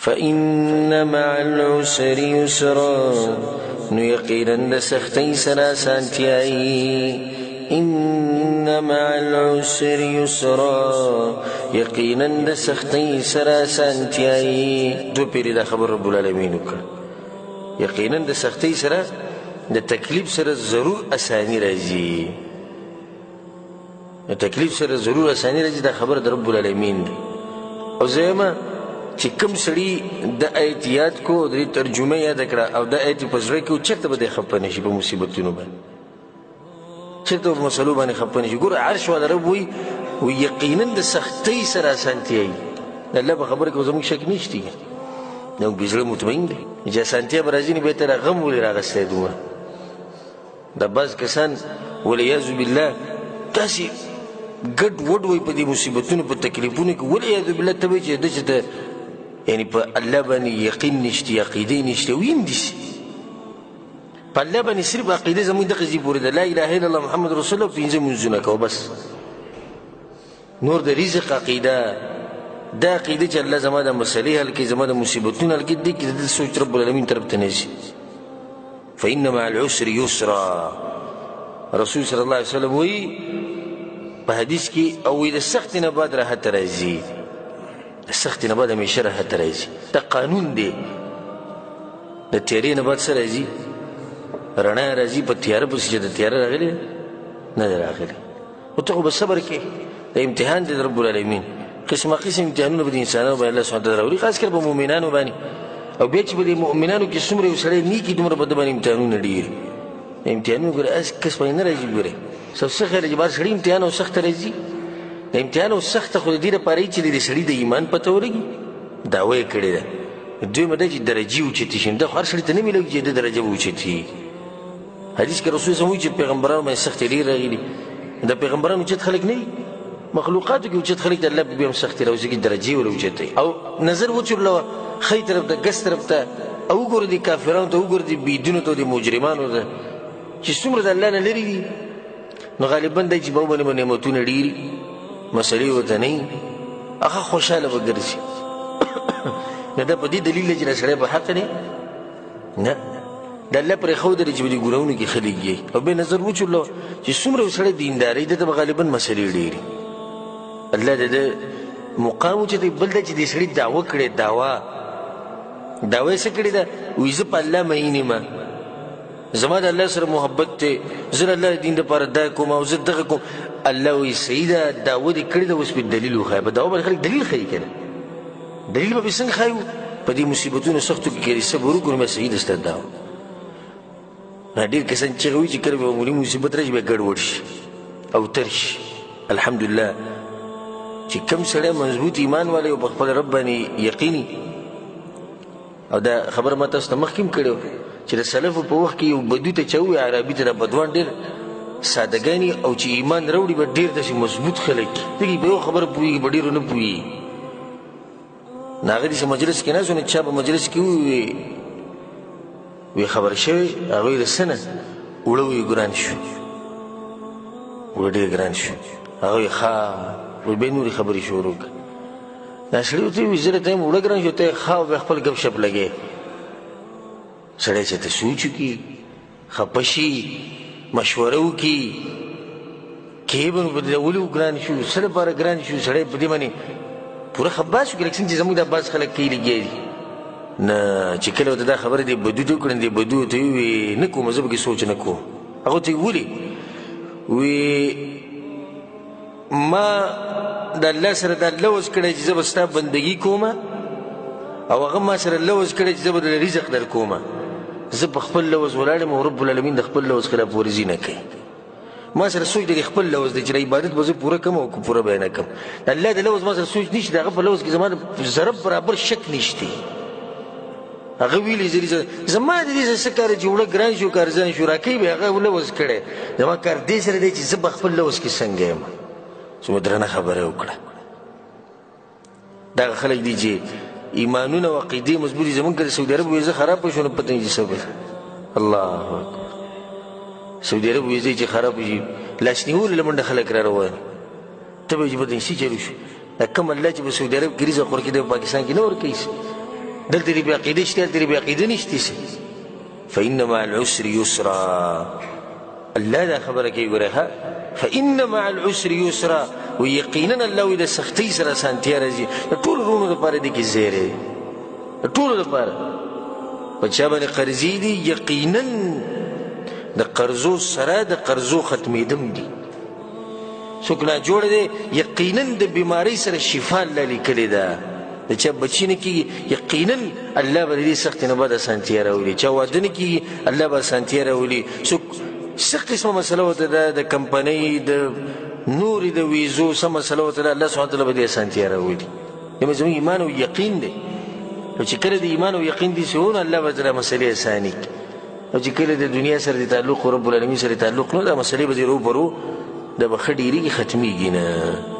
فإن مع العسر يسرا نو یقینا د سختی سره سانتیایی إن مع العسر يسرا یقینا د سختی سره سانتیایی دو پیری دا خبر رب العالمین وکړه یقینا د سختی سره د تکلیف سره ضرور اسانی راځي د تکلیف سره ضرور اسانی راځي دا خبر د رب العالمین دی او زما چې کوم سړي د آیت یاد کو د ترجمه یاد کړه او د آیت په زړه کې چرته به خپه نشي په مصیبتونو باندې چرته په مسلو باندې خپه نشي ګوره عرش والا رب وي یقینا د سختۍ سره اسانتیایي الله په خبره کې زموږ شک نشته نو بزړه مطمئن دی چې اسانتیا به راځي نه به تر غم ولې راغستی دومره د بعض کسان والعیاذ بالله داسې ګډ وډ وي په دې مصیبتونو په تکلیفونو کې والعیاذ بالله ته وایي چې داسې ته یعنی په الله باندې یقین نشته عقیده نشته ویم دي په الله باندې صرف عقیده زموږ دغه ځای پورې ده لا اله الا الله محمد رسول الله پنځه منځونه کوو بس نور د رزق عقیده دا عقیده چې الله زما د مسلې حل کړي زما د مصیبتونو حل کړي دې کې د سوچ رب العالمین طرف ته نه ځي فإن مع العسر يسرا رسول صلی الله علیه وسلم وایي په حدیث کې او د سخت نه بعد راحت راځي د سخت نه بعد همیشه راحت راځي دا قانون دی د تیارې نه بعد څه راځي رڼا راځي په تیاره پسې چې د تیاره راغلې نه ده راغلې او ته خو به صبر کې د امتحان دی د رب العالمین قسمه قسم امتحانونه به د انسانانو باندې الله سبحانه وتعالی راوړي خاص کر په مؤمنانو باندې او بیا چې به د مؤمنانو کې څومره یو سړی نیکي دومره به د باندې امتحانونه ډېر امتحانونه ګوره هسې کس باندې نه راځي ګوره څه خیر چې بار سړي امتحان او سخته راځي د امتحان او سخته خو د دې لپاره چې د سړي د ایمان پته ولګي دعوه یې کړې ده دویمه دا چې درجې اوچتې شي دا خو هر سړي ته نه میلوي چې د درجه به اوچتي حدیث کې رسول صلی چې پیغمبرانو باندې سختې ډېرې راغلي د پیغمبرانو اوچت خلک نه دي مخلوقاتو کې اوچت خلک د الله په بیا هم سختې راوځي کې درجې ور اوچتوي او نظر وچورلوه ښی طرف ته ګس طرف ته او وګوره دې کافرانو ته وګوره دې بېدینو ته د مجرمانو ته چې څومره د الله نه لرې دي نو غالبا دی چې به وبنې به نعمتونه ډېري مسلې ورته نه وي هغه خوشحاله به ګرځي نو دا په دې دلیل دی چې دا سړی په حق دی نه د الله پرېښود دی چې په دې ګناهونو کې خلک یي او بې نظر وچورلوه چې څومره یو سړی دیندارۍ ده ته به غالبا مسلې ډېري الله د ده مقام اوچتوي بل دا چې دې سړي دعوه کړې دعوه یې څه کړې ده وایي زه په الله مین یم زما د الله سره محبت دی زه د الله دین دپاره دا کوم او زه دغه کوم الله وایي صحیح ده دعوه دې کړې ده اوس پې دلیل وښایه په دعوه باندې خلک دلیل ښیي که نه دلیل به پې څنګه ښایو په دې مصیبتونو سختو کې که صبر وکړو نو بیا صحیح ده ستا دعوه ډېر کسان چغه وایي چې کله به معمولي مصیبت راشي بیا ګډوډ شي او تر شي الحمدلله چې کم سړی مضبوط ایمان والی او په خپل رب باندې یقیني او دا خبره ما تاسو ته مخکې هم کړې چې د سلفو په وخت کې یو بدو ته چا ووایي عربي ته دا بدوان ډېر سادهګاني او چې ایمان راوړي به ډېر داسې مضبوط خلک دي په یو خبره پوهېږي به ډېرو نه پوهېږي نو هغه داسې مجلس کې ناست و نو چا په مجلس کې وی خبر شوی هغوی د څه نه اوړه وی ګران شو اوړه ډېر ګران شو هغوی ښه وی بیا نورې خبرې شروع کړه دا سړي ورته وویل زه درته یم اوړه ګران شو ته یې ښه او بیا خپل ګپ شپ لګې سړی چې ته سوچ وکړي خفه شي مشوره وکړي کې به نو په دې ولې ګران شو څه لپاره ګران شو سړی په دې باندې پوره خباس وکړي لکه څنګه چې زموږ دا بعض خلک کوي لګیا دي نه چې کله ورته دا خبره دې بدو ته وکړې دې بدو ته ووایي نه کوم زه پکې سوچ نه کوم هغه ته یې ولې وی ما د الله سره دا لوز کړی چې زه به ستا بندګي کوم او هغه ما سره لوز کړی چې زه به د رزق در کوم زه په خپل لوز ولاړ یم او رب العالمین د خپل لوز خلاف ورزي نه کوي ما سره سوچ دی خپل لوز دی چې د عبادت به زه پوره کوم او پوره به یې نه کوم د الله د لوز ما سره سوچ نشته د هغه په لوز کې زما د ضرب برابر شک نشته هغه ویلي زما د دې څه کار چې اوړه ګران شو کارزان شو راکوي به هغه لوز کړی زما کار دې سره دی چې زه به خپل لوز کې څنګه یم څومره درنه خبره وکړه دغه خلک دي چې ایمانونه او عقیدې مضبوط دي زمونږ که د سعودي عرب ویزه خراب شو نو پته نه چې څه به الله اکبر سعودي عرب ویزه چې خراب شي لاس نیولو له منډه خلک را روان ته به چې بدنسي چلو شي دا کوم الله چې په سعودي عرب کې رزق ورکړي د پاکستان کې نه ورکوي دلته دې بې عقیده شته هلته دې بې عقیده نشته سي فإن مع العسر يسرا الله دا خبره کوي ګوره ها فإن مع العسر يسرا ويقينا الله وي د سختۍ سره اسانتیا راځي د ټولو وروڼو دپاره دې کې ځای دی د ټولو دپاره په چا باندې قرضې دي یقینا د قرضو سره د قرضو ختمېدم دي څوک ناجوړه دی یقینا د بیمارۍ سره شفا الله لیکلې ده د چا بچي نه کېږي یقینا الله به د دې سختۍ نه بعد اسانتیا راولي چا واده نه کېږي الله به اسانتیا راولي څوک څه قسمه مسله ورته ده د کمپنۍ د نورې د ویزو څه مسله ورته ده الله سبحانه تعالی به دې اسانتیا راولي دا زموږ ایمان او یقین دی او چې کله د ایمان او یقین دې شي نو الله به درته مسلې اساني کړي او چې کله د دنیا سره د تعلق رب العالمین سره تعلق نو دا مسلې به دې روبرو دا به ښه ډېرېږي ختمېږي نه